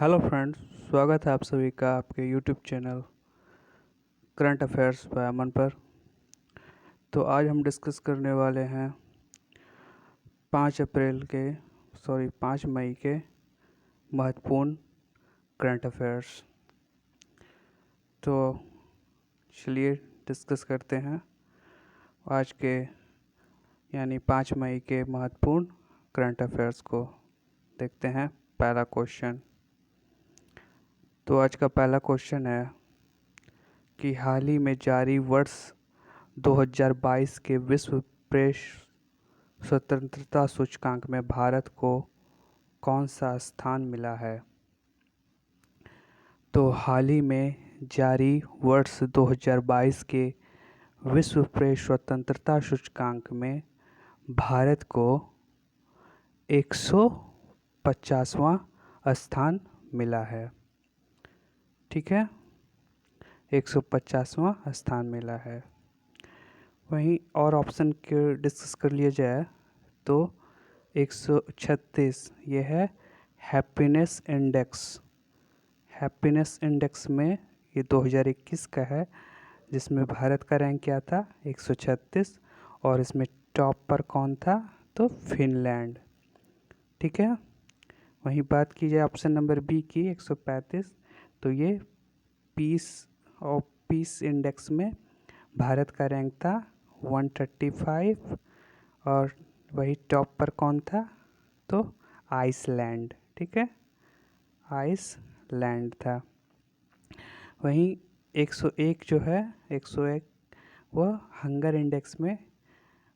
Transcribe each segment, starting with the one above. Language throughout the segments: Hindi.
हेलो फ्रेंड्स, स्वागत है आप सभी का आपके YouTube channel current affairs by Aman पर। तो आज हम डिस्कस करने वाले हैं 5 मई के महत्वपूर्ण करंट अफेयर्स। तो चलिए डिस्कस करते हैं आज के यानी 5 मई के महत्वपूर्ण करंट अफेयर्स को। देखते हैं पहला क्वेश्चन। तो आज का पहला क्वेश्चन है कि हाल ही में जारी वर्ष 2022 के विश्व प्रेस स्वतंत्रता सूचकांक में भारत को कौन सा स्थान मिला है? तो हाल ही में जारी वर्ष 2022 के विश्व प्रेस स्वतंत्रता सूचकांक में भारत को 150वां स्थान मिला है। ठीक है, 150वां स्थान मिला है। वहीं और ऑप्शन के डिस्कस कर लिया जाए तो 136 ये है हैप्पीनेस इंडेक्स। हैप्पीनेस इंडेक्स में ये 2021 का है, जिसमें भारत का रैंक क्या था 136, और इसमें टॉप पर कौन था तो फिनलैंड। ठीक है। वहीं बात की जाए ऑप्शन नंबर बी की 135, तो ये पीस इंडेक्स में भारत का रैंक था 135, और वही टॉप पर कौन था तो आइसलैंड। ठीक है, आइसलैंड था। वहीं 101 जो है 101 वह हंगर इंडेक्स में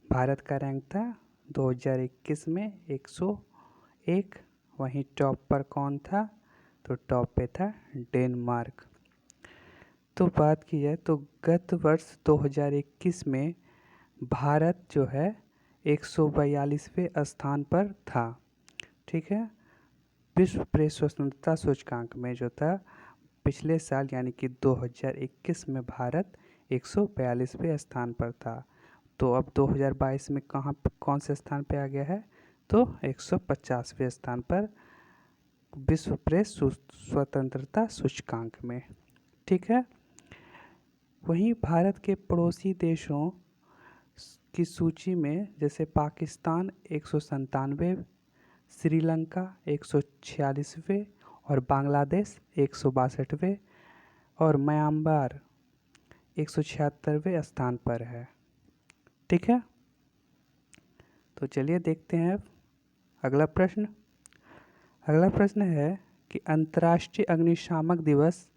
भारत का रैंक था 2021 में 101। वहीं टॉप पर कौन था तो टॉप पे था डेनमार्क। तो बात की जाए तो गत वर्ष 2021 में भारत जो है 142वें स्थान पर था। ठीक है, विश्व प्रेस स्वतंत्रता सूचकांक में जो था पिछले साल यानी कि 2021 में भारत 142वें स्थान पर था। तो अब 2022 में कौन से स्थान पे आ गया है तो 150वें स्थान पर विश्व प्रेस स्वतंत्रता सूचकांक में। ठीक है। वहीं भारत के पड़ोसी देशों की सूची में जैसे पाकिस्तान 197, श्रीलंका 146वें और बांग्लादेश 162वें और म्यांमार 176वें स्थान पर है। ठीक है। तो चलिए देखते हैं अगला प्रश्न। अगला प्रश्न है कि अंतर्राष्ट्रीय अग्निशामक दिवस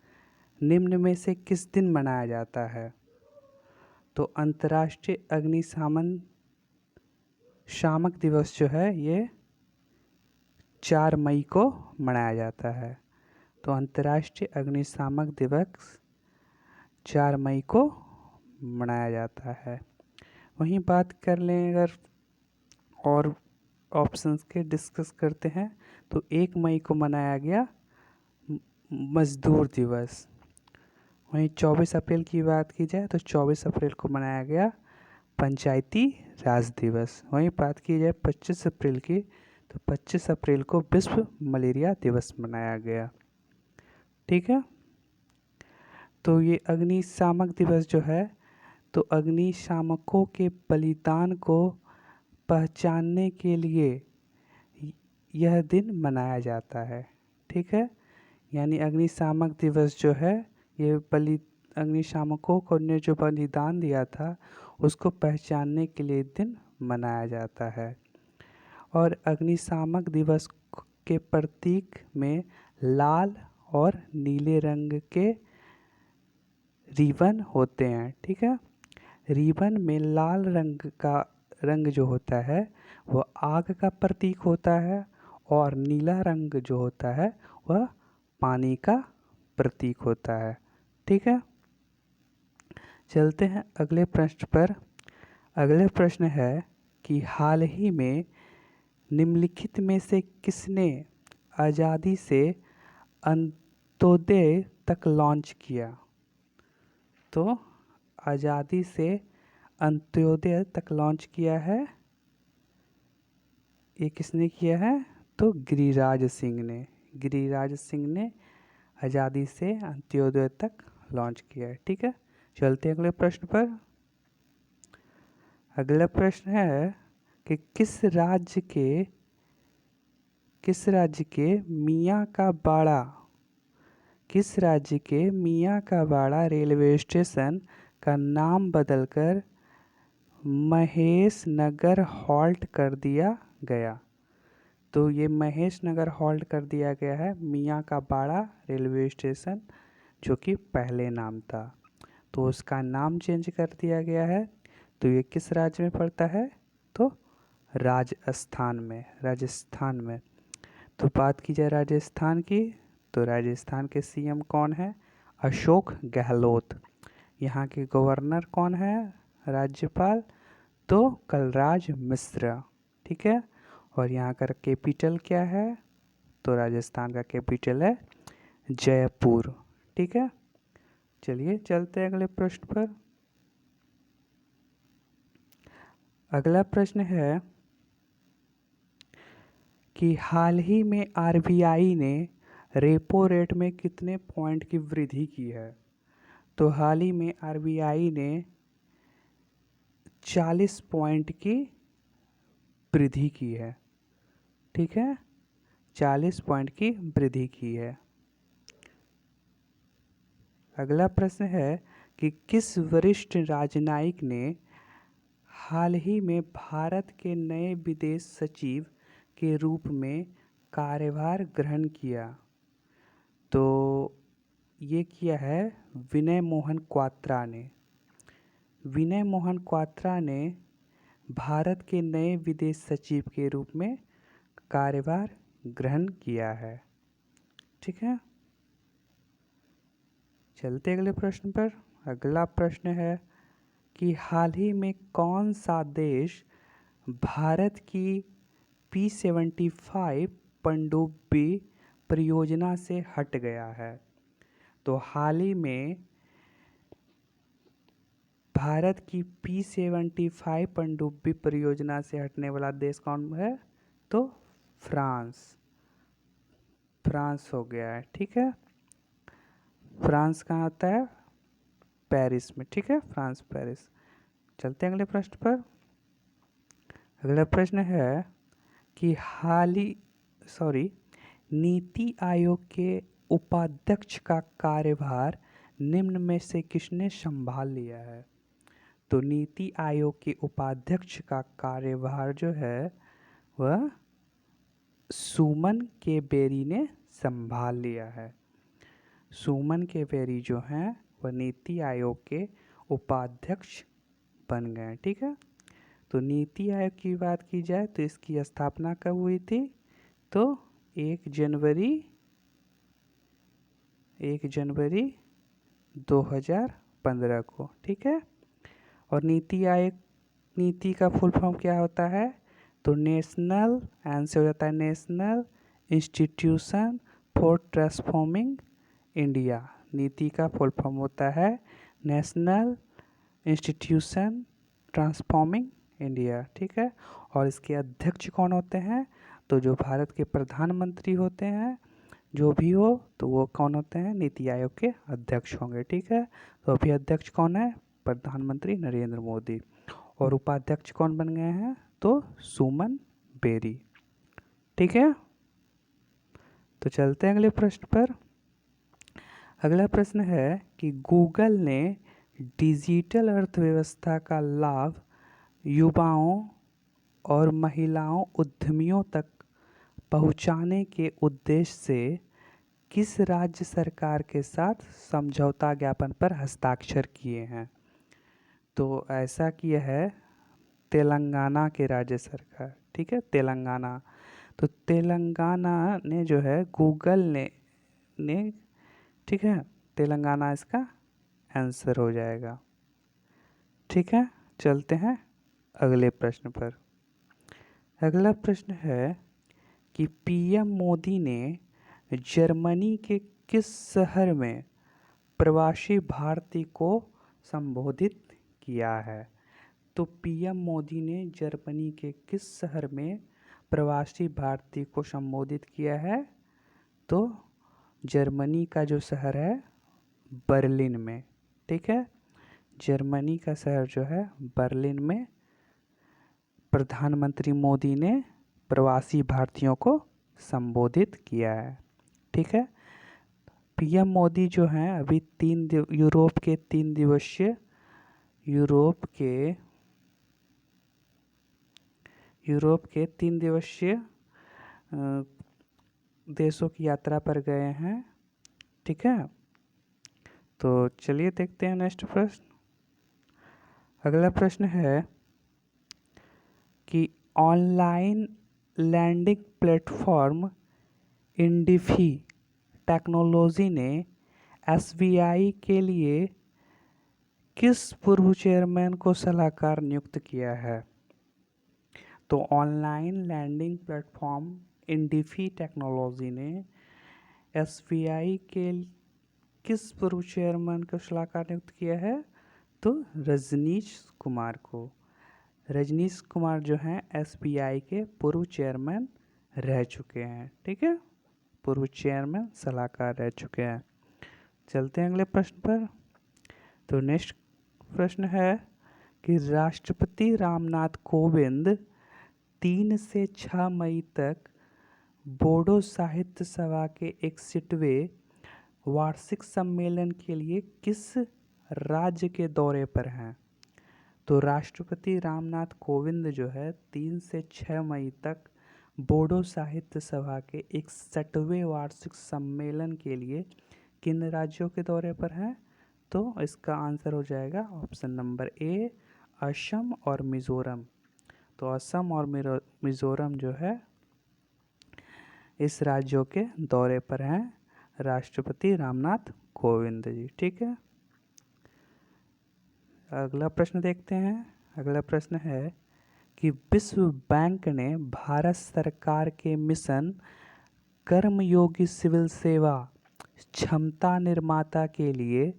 निम्न में से किस दिन मनाया जाता है? तो अंतर्राष्ट्रीय अग्निशामक दिवस जो है ये 4 मई को मनाया जाता है। तो अंतर्राष्ट्रीय अग्निशामक दिवस 4 मई को मनाया जाता है। वहीं बात कर लें अगर और ऑप्शंस के डिस्कस करते हैं तो 1 मई को मनाया गया मजदूर दिवस। वहीं 24 अप्रैल की बात की जाए तो 24 अप्रैल को मनाया गया पंचायती राज दिवस। वहीं बात की जाए 25 अप्रैल की तो 25 अप्रैल को विश्व मलेरिया दिवस मनाया गया। ठीक है। तो ये अग्निशामक दिवस जो है तो अग्निशामकों के बलिदान को पहचानने के लिए यह दिन मनाया जाता है। ठीक है, यानी अग्निशामक दिवस जो है ये अग्निशामकों को ने जो बलिदान दिया था उसको पहचानने के लिए दिन मनाया जाता है। और अग्निशामक दिवस के प्रतीक में लाल और नीले रंग के रिबन होते हैं। ठीक है, रिबन में लाल रंग जो होता है वह आग का प्रतीक होता है, और नीला रंग जो होता है वह पानी का प्रतीक होता है। ठीक है, चलते हैं अगले प्रश्न पर। अगले प्रश्न है कि हाल ही में निम्नलिखित में से किसने आज़ादी से अंत्योदय तक लॉन्च किया? तो आज़ादी से अंत्योदय तक लॉन्च किया है, ये किसने किया है तो गिरिराज सिंह ने। गिरिराज सिंह ने आज़ादी से अंत्योदय तक लॉन्च किया है। ठीक है, चलते हैं अगले प्रश्न पर। अगला प्रश्न है कि किस राज्य के मियाँ का बाड़ा रेलवे स्टेशन का नाम बदलकर महेश नगर हॉल्ट कर दिया गया? तो ये महेश नगर हॉल्ट कर दिया गया है मियाँ का बाड़ा रेलवे स्टेशन, जो कि पहले नाम था, तो उसका नाम चेंज कर दिया गया है। तो ये किस राज्य में पड़ता है? तो राजस्थान में। तो बात की जाए राजस्थान की, तो राजस्थान के सीएम कौन है? अशोक गहलोत। यहाँ के गवर्नर कौन है? राज्यपाल? तो कलराज मिश्र। ठीक है, और यहाँ का कैपिटल क्या है? तो राजस्थान का कैपिटल है जयपुर। ठीक है, चलिए चलते हैं अगले प्रश्न पर। अगला प्रश्न है कि हाल ही में आरबीआई ने रेपो रेट में कितने पॉइंट की वृद्धि की है? तो हाल ही में आरबीआई ने 40 पॉइंट की वृद्धि की है। ठीक है, 40 पॉइंट की वृद्धि की है। अगला प्रश्न है कि किस वरिष्ठ राजनयिक ने हाल ही में भारत के नए विदेश सचिव के रूप में कार्यभार ग्रहण किया? तो ये किया है विनय मोहन क्वात्रा ने। विनय मोहन क्वात्रा ने भारत के नए विदेश सचिव के रूप में कार्यभार ग्रहण किया है। ठीक है, चलते अगले प्रश्न पर। अगला प्रश्न है कि हाल ही में कौन सा देश भारत की P-75 पनडुब्बी परियोजना से हट गया है? तो हाल ही में भारत की P-75 पनडुब्बी परियोजना से हटने वाला देश कौन है? तो फ्रांस हो गया है। ठीक है, फ्रांस कहाँ आता है? पेरिस में। ठीक है, फ्रांस पेरिस। चलते हैं अगले प्रश्न पर। अगला प्रश्न है कि नीति आयोग के उपाध्यक्ष का कार्यभार निम्न में से किसने संभाल लिया है? तो नीति आयोग के उपाध्यक्ष का कार्यभार जो है वह सुमन के बेरी ने संभाल लिया है। सुमन के बेरी जो हैं वह नीति आयोग के उपाध्यक्ष बन गए। ठीक है, तो नीति आयोग की बात की जाए तो इसकी स्थापना कब हुई थी? तो 1 जनवरी 2015 को। ठीक है, और नीति का फुल फॉर्म क्या होता है? तो नेशनल, आंसर हो जाता है national institution for transforming India. नीति का फुल फॉर्म होता है नेशनल इंस्टीट्यूशन ट्रांसफॉर्मिंग इंडिया। ठीक है, और इसके अध्यक्ष कौन होते हैं? तो जो भारत के प्रधानमंत्री होते हैं, जो भी हो, तो वो कौन होते हैं? नीति आयोग के अध्यक्ष होंगे। ठीक है, तो अभी अध्यक्ष कौन है? प्रधानमंत्री नरेंद्र मोदी। और उपाध्यक्ष कौन बन गए हैं? तो सुमन बेरी। ठीक है, तो चलते हैं अगले प्रश्न पर। अगला प्रश्न है कि गूगल ने डिजिटल अर्थव्यवस्था का लाभ युवाओं और महिलाओं उद्यमियों तक पहुंचाने के उद्देश्य से किस राज्य सरकार के साथ समझौता ज्ञापन पर हस्ताक्षर किए हैं? तो ऐसा किया है तेलंगाना के राज्य सरकार। ठीक है, तेलंगाना। तो तेलंगाना ने जो है गूगल ने ठीक है, तेलंगाना इसका आंसर हो जाएगा। ठीक है, चलते हैं अगले प्रश्न पर। अगला प्रश्न है कि पीएम मोदी ने जर्मनी के किस शहर में प्रवासी भारतीय को संबोधित किया है? तो पीएम मोदी ने जर्मनी के किस शहर में प्रवासी भारतीय को संबोधित किया है? तो जर्मनी का जो शहर है बर्लिन में, ठीक है, जर्मनी का शहर जो है बर्लिन में प्रधानमंत्री मोदी ने प्रवासी भारतीयों को संबोधित किया है, ठीक है। पीएम मोदी जो हैं अभी यूरोप के 3 दिवसीय यूरोप के 3 दिवसीय देशों की यात्रा पर गए हैं, ठीक है। तो चलिए देखते हैं नेक्स्ट प्रश्न। अगला प्रश्न है कि ऑनलाइन लैंडिंग प्लेटफॉर्म इंडिफी टेक्नोलॉजी ने एसबीआई के लिए किस पूर्व चेयरमैन को सलाहकार नियुक्त किया है? तो ऑनलाइन लैंडिंग प्लेटफॉर्म इंडिफी टेक्नोलॉजी ने एसबीआई के किस पूर्व चेयरमैन को सलाहकार नियुक्त किया है? तो रजनीश कुमार को। रजनीश कुमार जो हैं एसबीआई के पूर्व चेयरमैन रह चुके हैं, ठीक है, पूर्व चेयरमैन सलाहकार रह चुके हैं। चलते हैं अगले प्रश्न पर। तो नेक्स्ट प्रश्न है कि राष्ट्रपति रामनाथ कोविंद 3 से 6 मई तक बोडो साहित्य सभा के 61वें वार्षिक सम्मेलन के लिए किस राज्य के दौरे पर हैं? तो राष्ट्रपति रामनाथ कोविंद जो है 3 से 6 मई तक बोडो साहित्य सभा के 61वें वार्षिक सम्मेलन के लिए किन राज्यों के दौरे पर हैं? तो इसका आंसर हो जाएगा ऑप्शन नंबर ए, असम और मिज़ोरम। तो असम और मिज़ोरम जो है इस राज्यों के दौरे पर हैं राष्ट्रपति रामनाथ कोविंद जी, ठीक है। अगला प्रश्न देखते हैं। अगला प्रश्न है कि विश्व बैंक ने भारत सरकार के मिशन कर्मयोगी सिविल सेवा क्षमता निर्माता के लिए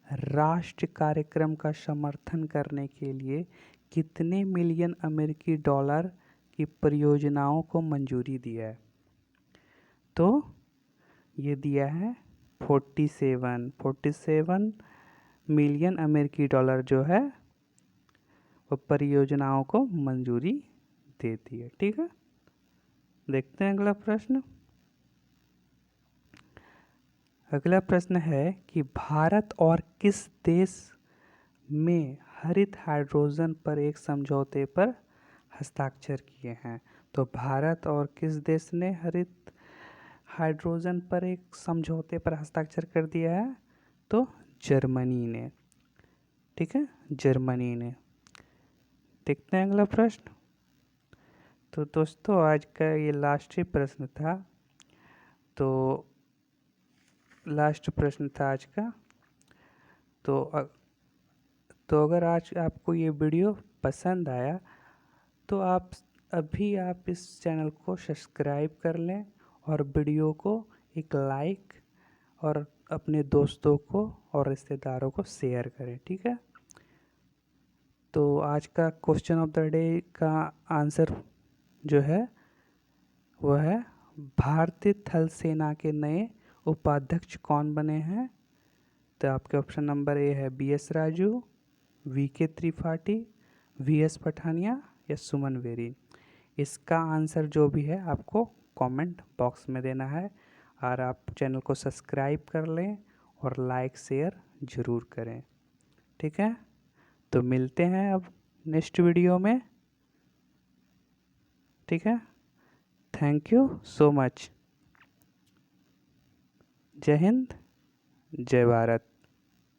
राष्ट्रीय कार्यक्रम का समर्थन करने के लिए कितने मिलियन अमेरिकी डॉलर की परियोजनाओं को मंजूरी दिया है? तो ये दिया है 47 मिलियन अमेरिकी डॉलर जो है वो परियोजनाओं को मंजूरी देती है, ठीक है। देखते हैं अगला प्रश्न। अगला प्रश्न है कि भारत और किस देश में हरित हाइड्रोजन पर एक समझौते पर हस्ताक्षर किए हैं? तो भारत और किस देश ने हरित हाइड्रोजन पर एक समझौते पर हस्ताक्षर कर दिया है? तो जर्मनी ने, ठीक है, जर्मनी ने। देखते हैं अगला प्रश्न। तो दोस्तों आज का ये लास्ट ही प्रश्न था। तो लास्ट प्रश्न था आज का। तो अगर आज आपको ये वीडियो पसंद आया तो आप इस चैनल को सब्सक्राइब कर लें और वीडियो को एक लाइक और अपने दोस्तों को और रिश्तेदारों को शेयर करें, ठीक है। तो आज का क्वेश्चन ऑफ द डे का आंसर जो है वह है भारतीय थल सेना के नए उपाध्यक्ष कौन बने हैं? तो आपके ऑप्शन नंबर ए है BS Raju, VK Tripathi, VS Pathania या सुमन वेरी। इसका आंसर जो भी है आपको कमेंट बॉक्स में देना है और आप चैनल को सब्सक्राइब कर लें और लाइक शेयर ज़रूर करें, ठीक है। तो मिलते हैं अब नेक्स्ट वीडियो में, ठीक है। Thank you so much. जय हिंद, जय भारत।